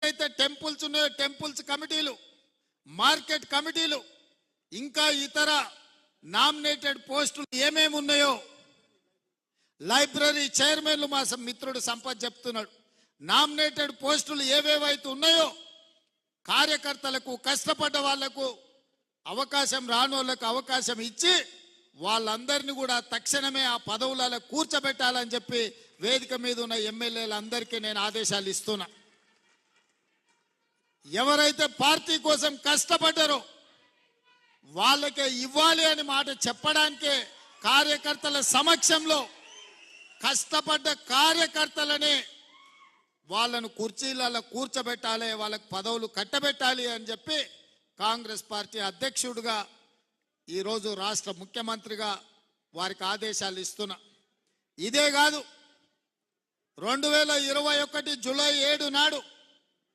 అయితే టెంపుల్స్ ఉన్నాయో టెంపుల్స్ కమిటీలు, మార్కెట్ కమిటీలు, ఇంకా ఇతర నామినేటెడ్ పోస్టులు ఏమేమి ఉన్నాయో, లైబ్రరీ చైర్మన్లు మా మిత్రుడు సంపత్ చెప్తున్నాడు, నామినేటెడ్ పోస్టులు ఏవేవైతే ఉన్నాయో కార్యకర్తలకు, కష్టపడ్డ వాళ్లకు అవకాశం, రానోళ్లకు అవకాశం ఇచ్చి వాళ్ళందరినీ కూడా తక్షణమే ఆ పదవులలో కూర్చోబెట్టాలని చెప్పి వేదిక మీద ఉన్న ఎమ్మెల్యేలందరికీ నేను ఆదేశాలు ఇస్తున్నా. ఎవరైతే పార్టీ కోసం కష్టపడ్డారో వాళ్ళకే ఇవ్వాలి అని మాట చెప్పడానికే కార్యకర్తల సమక్షంలో కష్టపడ్డ కార్యకర్తలనే వాళ్ళను కుర్చీలలో కూర్చోబెట్టాలి, వాళ్ళకు పదవులు కట్టబెట్టాలి అని చెప్పి కాంగ్రెస్ పార్టీ అధ్యక్షుడిగా ఈరోజు రాష్ట్ర ముఖ్యమంత్రిగా వారికి ఆదేశాలు ఇస్తున్నా. ఇదే కాదు, 2021 జూలై 7 నాడు